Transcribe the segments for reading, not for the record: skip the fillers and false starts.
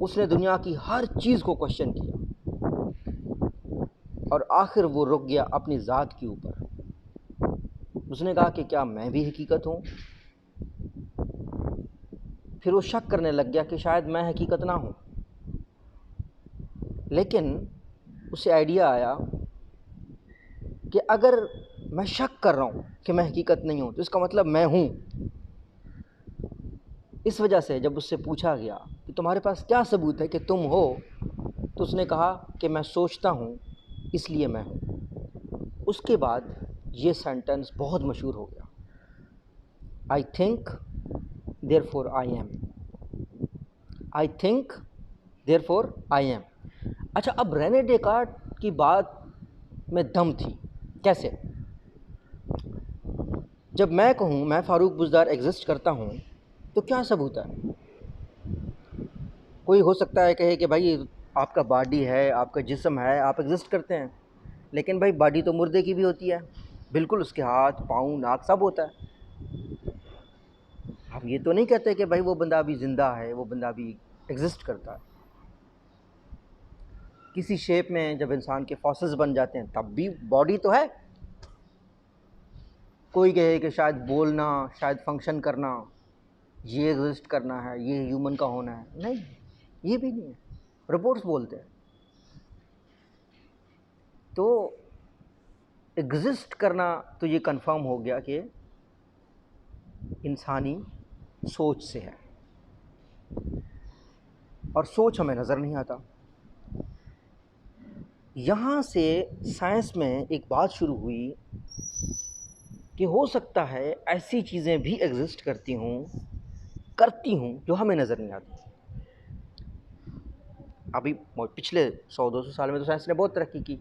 اس نے دنیا کی ہر چیز کو کوشچن کیا اور آخر وہ رک گیا اپنی ذات کے اوپر۔ اس نے کہا کہ کیا میں بھی حقیقت ہوں؟ پھر وہ شک کرنے لگ گیا کہ شاید میں حقیقت نہ ہوں، لیکن اسے آئیڈیا آیا کہ اگر میں شک کر رہا ہوں کہ میں حقیقت نہیں ہوں تو اس کا مطلب میں ہوں۔ اس وجہ سے جب اس سے پوچھا گیا کہ تمہارے پاس کیا ثبوت ہے کہ تم ہو، تو اس نے کہا کہ میں سوچتا ہوں اس لیے میں ہوں۔ اس کے بعد یہ سینٹنس بہت مشہور ہو گیا، I think therefore I am, I think therefore I am. اچھا، اب رینے ڈیکارٹ کی بات میں دم تھی، کیسے؟ جب میں کہوں میں فاروق بزدار ایگزسٹ کرتا ہوں تو کیا ثبوت ہے؟ کوئی ہو سکتا ہے کہے کہ بھائی آپ کا باڈی ہے، آپ کا جسم ہے، آپ ایگزسٹ کرتے ہیں، لیکن بھائی باڈی تو مردے کی بھی ہوتی ہے، بالکل اس کے ہاتھ پاؤں ناک سب ہوتا ہے۔ ہم یہ تو نہیں کہتے کہ بھائی وہ بندہ ابھی زندہ ہے، وہ بندہ ابھی ایگزسٹ کرتا ہے۔ کسی شیپ میں جب انسان کے فاسلز بن جاتے ہیں تب بھی باڈی تو ہے۔ کوئی کہے کہ شاید بولنا، شاید فنکشن کرنا، یہ ایگزسٹ کرنا ہے، یہ ہیومن کا ہونا ہے، نہیں، یہ بھی نہیں ہے، رپورٹس بولتے ہیں۔ تو ایگزسٹ کرنا تو یہ کنفرم ہو گیا کہ انسانی سوچ سے ہے، اور سوچ ہمیں نظر نہیں آتا۔ یہاں سے سائنس میں ایک بات شروع ہوئی کہ ہو سکتا ہے ایسی چیزیں بھی ایگزسٹ کرتی ہوں جو ہمیں نظر نہیں آتی۔ ابھی پچھلے 100-200 سال میں تو سائنس نے بہت ترقی کی۔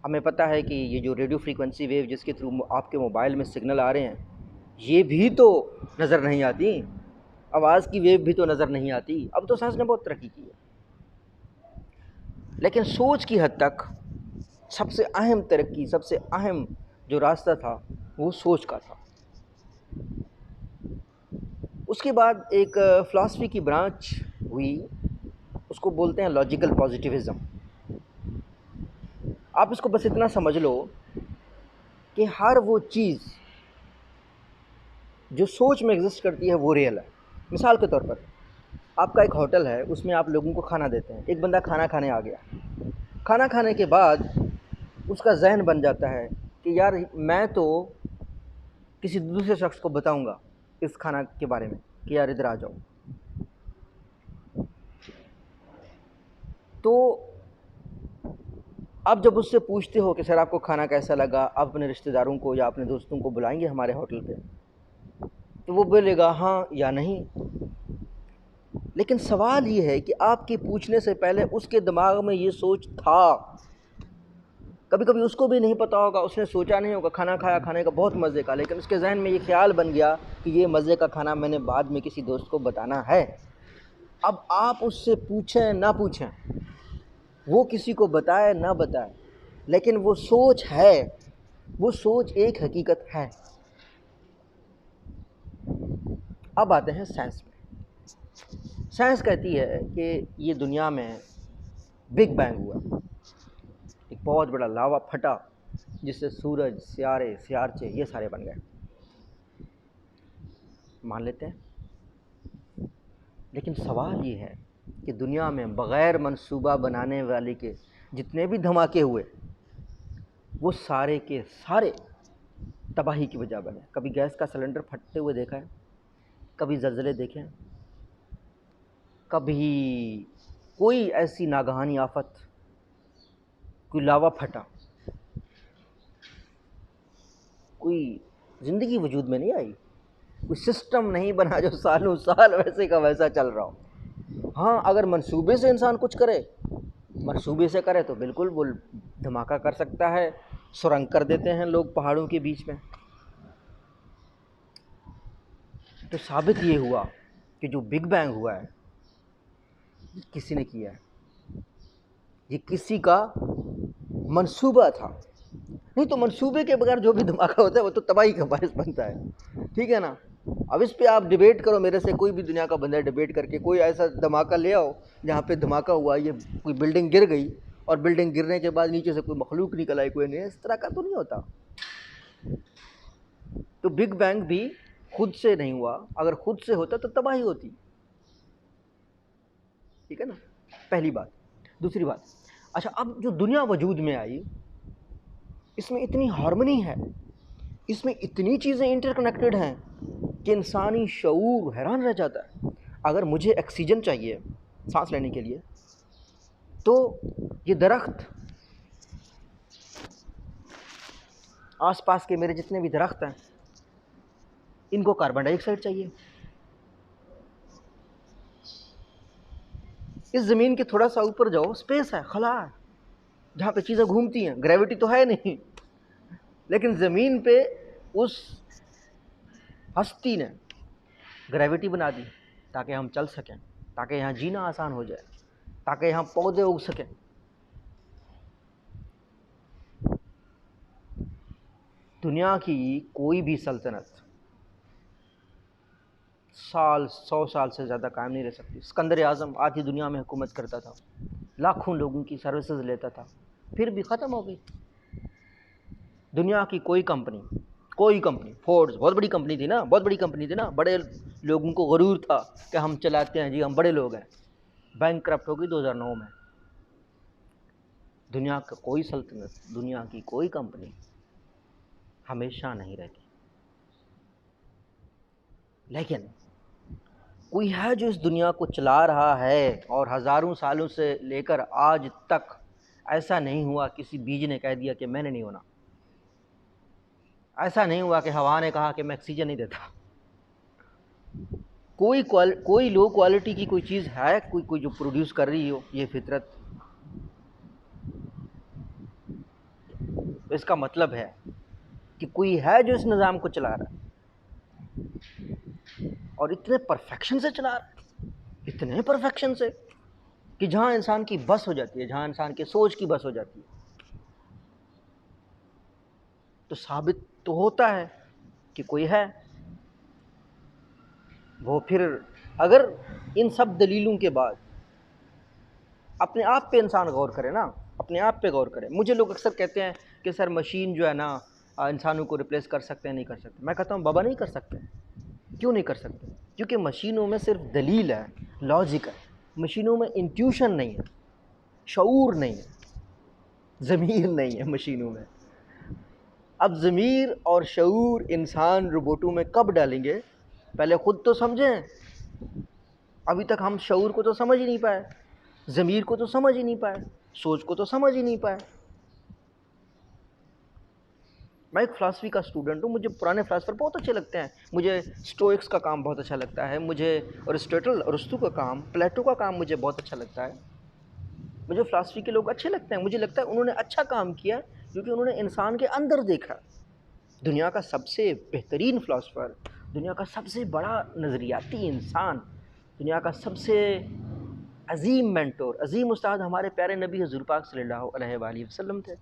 ہمیں پتہ ہے کہ یہ جو ریڈیو فریکوینسی ویو جس کے تھرو آپ کے موبائل میں سگنل آ رہے ہیں، یہ بھی تو نظر نہیں آتی، آواز کی ویو بھی تو نظر نہیں آتی۔ اب تو سائنس نے بہت ترقی کی ہے، لیکن سوچ کی حد تک سب سے اہم ترقی، سب سے اہم جو راستہ تھا وہ سوچ کا تھا۔ اس کے بعد ایک فلاسفی کی برانچ ہوئی، اس کو بولتے ہیں لاجیکل پازیٹیوزم۔ آپ اس کو بس اتنا سمجھ لو کہ ہر وہ چیز جو سوچ میں ایگزسٹ کرتی ہے وہ ریئل ہے۔ مثال کے طور پر آپ کا ایک ہوٹل ہے، اس میں آپ لوگوں کو کھانا دیتے ہیں، ایک بندہ کھانا کھانے آ گیا، کھانا کھانے کے بعد اس کا ذہن بن جاتا ہے کہ یار میں تو کسی دوسرے شخص کو بتاؤں گا اس کھانا کے بارے میں کہ یار ادھر آ جاؤ۔ تو اب جب اس سے پوچھتے ہو کہ سر آپ کو کھانا کیسا لگا، آپ اپنے رشتہ داروں کو یا اپنے دوستوں کو بلائیں گے ہمارے ہوٹل پہ، تو وہ بولے گا ہاں یا نہیں۔ لیکن سوال یہ ہے کہ آپ کے پوچھنے سے پہلے اس کے دماغ میں یہ سوچ تھا، کبھی کبھی اس کو بھی نہیں پتا ہوگا، اس نے سوچا نہیں ہوگا، کھانا کھایا، کھانے کا بہت مزے کا، لیکن اس کے ذہن میں یہ خیال بن گیا کہ یہ مزے کا کھانا میں نے بعد میں کسی دوست کو بتانا ہے۔ اب آپ اس سے پوچھیں نہ پوچھیں، وہ کسی کو بتائے نہ بتائے، لیکن وہ سوچ ہے، وہ سوچ ایک حقیقت ہے۔ اب آتے ہیں سائنس میں۔ سائنس کہتی ہے کہ یہ دنیا میں بگ بینگ ہوا، ایک بہت بڑا لاوا پھٹا جس سے سورج، سیارے، سیارچے یہ سارے بن گئے۔ مان لیتے ہیں، لیکن سوال یہ ہے کہ دنیا میں بغیر منصوبہ بنانے والے کے جتنے بھی دھماکے ہوئے وہ سارے کے سارے تباہی کی وجہ بنے۔ کبھی گیس کا سلنڈر پھٹتے ہوئے دیکھا ہے؟ کبھی زلزلے دیکھے ہیں؟ کبھی کوئی ایسی ناگہانی آفت، کوئی لاوا پھٹا، کوئی زندگی وجود میں نہیں آئی، کوئی سسٹم نہیں بنا جو سالوں سال ویسے کا ویسا چل رہا ہو۔ ہاں اگر منصوبے سے انسان کچھ کرے، منصوبے سے کرے تو بالکل وہ دھماکہ کر سکتا ہے، سرنگ کر دیتے ہیں لوگ پہاڑوں کے بیچ میں۔ تو ثابت یہ ہوا کہ جو بگ بینگ ہوا ہے یہ کسی نے کیا ہے، یہ کسی کا منصوبہ تھا، نہیں تو منصوبے کے بغیر جو بھی دھماکہ ہوتا ہے وہ تو تباہی کا باعث بنتا ہے، ٹھیک ہے نا۔ اب اس پہ آپ ڈبیٹ کرو میرے سے، کوئی بھی دنیا کا بندہ ڈبیٹ کر کے کوئی ایسا دھماکہ لے آؤ جہاں پہ دھماکہ ہوا، یہ کوئی بلڈنگ گر گئی اور بلڈنگ گرنے کے بعد نیچے سے کوئی مخلوق نکل آئی، کوئی نہیں، اس طرح کا تو نہیں ہوتا. تو بگ بینگ بھی خود سے نہیں ہوا، اگر خود سے ہوتا تو تباہی ہوتی. ٹھیک ہے نا، پہلی بات. دوسری بات، اچھا اب جو دنیا وجود میں آئی اس میں اتنی ہارمنی ہے، اس میں اتنی چیزیں انٹر کنیکٹڈ ہیں کہ انسانی شعور حیران رہ جاتا ہے. اگر مجھے آکسیجن چاہیے سانس لینے کے لیے تو یہ درخت، آس پاس کے میرے جتنے بھی درخت ہیں ان کو کاربن ڈائی آکسائڈ چاہیے. اس زمین کے تھوڑا سا اوپر جاؤ، اسپیس ہے، خلا ہے جہاں پہ چیزیں گھومتی ہیں، گریوٹی تو ہے نہیں، لیکن زمین پہ اس ہستی نے گریوٹی بنا دی تاکہ ہم چل سکیں، تاکہ یہاں جینا آسان ہو جائے، تاکہ یہاں پودے اگ سکیں. دنیا کی کوئی بھی سلطنت 100 سال سے زیادہ قائم نہیں رہ سکتی. اسکندر اعظم آدھی دنیا میں حکومت کرتا تھا، لاکھوں لوگوں کی سروسز لیتا تھا، پھر بھی ختم ہو گئی. دنیا کی کوئی کمپنی، فورڈز بہت بڑی کمپنی تھی نا، بہت بڑی کمپنی تھی نا، بڑے لوگوں کو غرور تھا کہ ہم چلاتے ہیں جی، ہم بڑے لوگ ہیں، بینک کرپٹ ہو گئی 2009 میں. دنیا کا کوئی سلطنت، دنیا کی کوئی کمپنی ہمیشہ نہیں رہتی. لیکن کوئی ہے جو اس دنیا کو چلا رہا ہے، اور ہزاروں سالوں سے لے کر آج تک ایسا نہیں ہوا کسی بیج نے کہہ دیا کہ میں نے نہیں ہونا، ایسا نہیں ہوا کہ ہوا نے کہا کہ میں آکسیجن نہیں دیتا. کوئی لو کوالٹی کی کوئی چیز ہے، کوئی جو پروڈیوس کر رہی ہو یہ فطرت. اس کا مطلب ہے کہ کوئی ہے جو اس نظام کو چلا رہا ہے، اور اتنے پرفیکشن سے چلا رہا ہے، اتنے پرفیکشن سے کہ جہاں انسان کی بس ہو جاتی ہے، جہاں انسان کی سوچ کی بس ہو جاتی ہے. تو ثابت تو ہوتا ہے کہ کوئی ہے. وہ پھر اگر ان سب دلیلوں کے بعد اپنے آپ پہ انسان غور کرے نا، اپنے آپ پہ غور کرے. مجھے لوگ اکثر کہتے ہیں کہ سر مشین جو ہے نا انسانوں کو ریپلیس کر سکتے ہیں، نہیں کر سکتے. میں کہتا ہوں بابا نہیں کر سکتے. کیوں نہیں کر سکتے؟ کیونکہ مشینوں میں صرف دلیل ہے، لاجک ہے. مشینوں میں انٹیوشن نہیں ہے، شعور نہیں ہے، ضمیر نہیں ہے مشینوں میں. اب ضمیر اور شعور انسان روبوٹوں میں کب ڈالیں گے؟ پہلے خود تو سمجھیں. ابھی تک ہم شعور کو تو سمجھ ہی نہیں پائے، ضمیر کو تو سمجھ ہی نہیں پائے، سوچ کو تو سمجھ ہی نہیں پائے. میں ایک فلاسفی کا اسٹوڈنٹ ہوں، مجھے پرانے فلاسفر بہت اچھے لگتے ہیں. مجھے اسٹوئکس کا کام بہت اچھا لگتا ہے، مجھے ارسطو کا کام، پلیٹو کا کام مجھے بہت اچھا لگتا ہے. مجھے فلاسفی کے لوگ اچھے لگتے ہیں. مجھے لگتا ہے انہوں نے اچھا کام کیا کیونکہ انہوں نے انسان کے اندر دیکھا. دنیا کا سب سے بہترین فلاسفر، دنیا کا سب سے بڑا نظریاتی انسان، دنیا کا سب سے عظیم مینٹور، عظیم استاد ہمارے پیارے نبی حضور پاک صلی اللہ علیہ وآلہ وسلم تھے.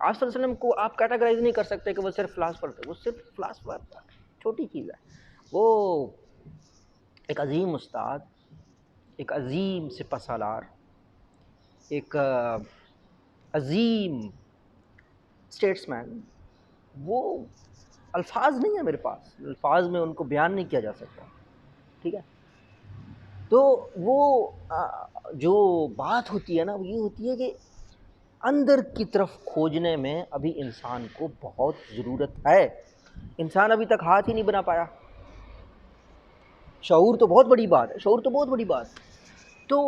آپ صلی اللہ علیہ وسلم کو آپ کیٹاگرائز نہیں کر سکتے کہ وہ صرف فلاسفر تھے. وہ صرف فلاسفر تھا، چھوٹی چیز ہے. وہ ایک عظیم استاد، ایک عظیم سپہ سالار، ایک عظیم اسٹیٹس مین. وہ الفاظ نہیں ہے میرے پاس، الفاظ میں ان کو بیان نہیں کیا جا سکتا. ٹھیک ہے، تو وہ جو بات ہوتی ہے نا وہ یہ ہوتی ہے کہ اندر کی طرف کھوجنے میں ابھی انسان کو بہت ضرورت ہے. انسان ابھی تک ہاتھ ہی نہیں بنا پایا. شعور تو بہت بڑی بات ہے، شعور تو بہت بڑی بات. تو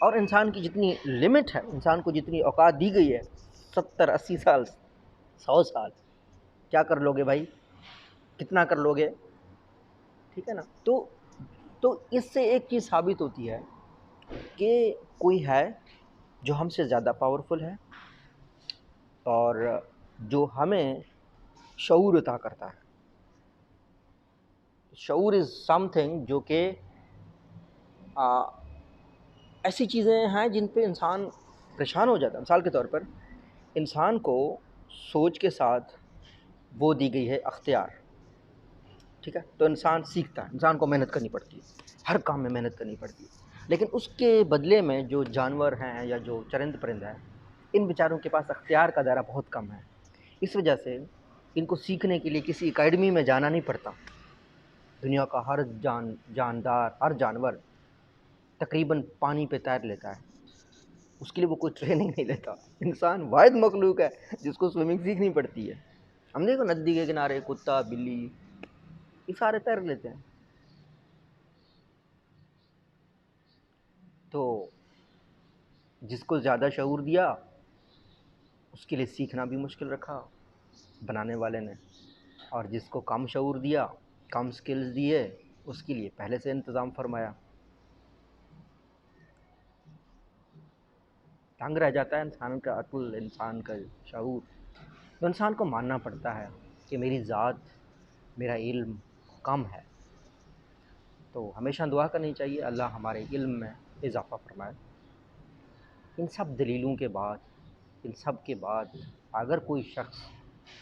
اور انسان کی جتنی لمٹ ہے، انسان کو جتنی اوقات دی گئی ہے، 70-80 سال، 100 سال، کیا کر لو گے بھائی؟ کتنا کر لو گے؟ ٹھیک ہے نا. تو اس سے ایک چیز ثابت ہوتی ہے کہ کوئی ہے جو ہم سے زیادہ پاورفل ہے اور جو ہمیں شعور عطا کرتا ہے. شعور از سم تھنگ جو کہ ایسی چیزیں ہیں جن پہ انسان پریشان ہو جاتا ہے. مثال کے طور پر انسان کو سوچ کے ساتھ وہ دی گئی ہے اختیار. ٹھیک ہے، تو انسان سیکھتا ہے، انسان کو محنت کرنی پڑتی ہے، ہر کام میں محنت کرنی پڑتی ہے، لیکن اس کے بدلے میں جو جانور ہیں یا جو چرند پرند ہیں، ان بیچاروں کے پاس اختیار کا دائرہ بہت کم ہے، اس وجہ سے ان کو سیکھنے کے لیے کسی اکیڈمی میں جانا نہیں پڑتا۔ دنیا کا ہر جاندار، ہر جانور تقریباً پانی پہ تیر لیتا ہے، اس کے لیے وہ کوئی ٹریننگ نہیں لیتا۔ انسان واحد مخلوق ہے جس کو سوئمنگ سیکھنی پڑتی ہے۔ ہم دیکھو ندی کے کنارے کتا، بلی، یہ سارے تیر لیتے ہیں۔ تو جس کو زیادہ شعور دیا اس کے لیے سیکھنا بھی مشکل رکھا بنانے والے نے، اور جس کو کم شعور دیا، کم سکلز دیے، اس کے لیے پہلے سے انتظام فرمایا۔ تنگ رہ جاتا ہے انسان کا عقل، انسان کا شعور۔ تو انسان کو ماننا پڑتا ہے کہ میری ذات، میرا علم کم ہے، تو ہمیشہ دعا کرنی چاہیے اللہ ہمارے علم میں اضافہ فرمائے۔ ان سب دلیلوں کے بعد، ان سب کے بعد اگر کوئی شخص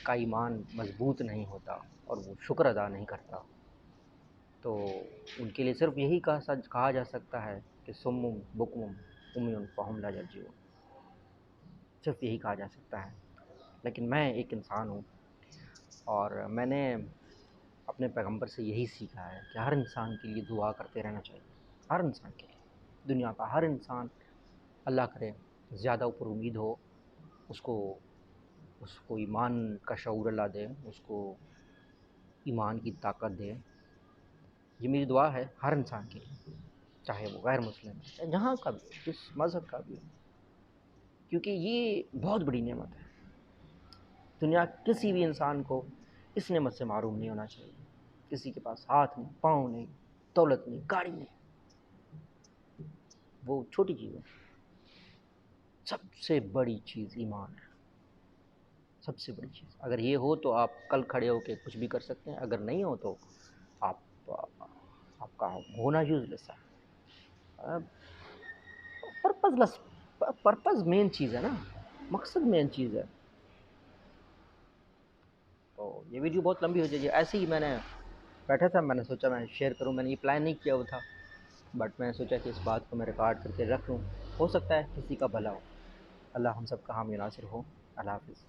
کا ایمان مضبوط نہیں ہوتا اور وہ شکر ادا نہیں کرتا، تو ان کے لیے صرف یہی کہا جا سکتا ہے کہ سمم بکم امی فہم لا یرجعون، صرف یہی کہا جا سکتا ہے۔ لیکن میں ایک انسان ہوں، اور میں نے اپنے پیغمبر سے یہی سیکھا ہے کہ ہر انسان کے لیے دعا کرتے رہنا چاہیے، ہر انسان کے لیے، دنیا کا ہر انسان، اللہ کرے زیادہ اوپر امید ہو، اس کو ایمان کا شعور اللہ دے، اس کو ایمان کی طاقت دے۔ یہ میری دعا ہے ہر انسان کے لیے، چاہے وہ غیر مسلم ہے، چاہے جہاں کا بھی، جس مذہب کا بھی ہو، کیونکہ یہ بہت بڑی نعمت ہے۔ دنیا کسی بھی انسان کو اس نعمت سے محروم نہیں ہونا چاہیے۔ کسی کے پاس ہاتھ نہیں، پاؤں نہیں، دولت نہیں، گاڑی نہیں، وہ چھوٹی چیز ہے۔ سب سے بڑی چیز ایمان ہے، سب سے بڑی چیز۔ اگر یہ ہو تو آپ کل کھڑے ہو کے کچھ بھی کر سکتے ہیں، اگر نہیں ہو تو آپ کا ہونا یوز لیس ہے۔ پرپز مین چیز ہے نا، مقصد مین چیز ہے۔ تو یہ ویڈیو بہت لمبی ہو جائے گی، ایسے ہی میں نے بیٹھا تھا، میں نے سوچا میں شیئر کروں، میں نے یہ پلان نہیں کیا ہوا تھا، بٹ میں نے سوچا کہ اس بات کو میں ریکارڈ کر کے رکھ لوں، ہو سکتا ہے کسی کا بھلا ہو۔ اللہ ہم سب کا حامی ناصر ہو۔ اللہ حافظ۔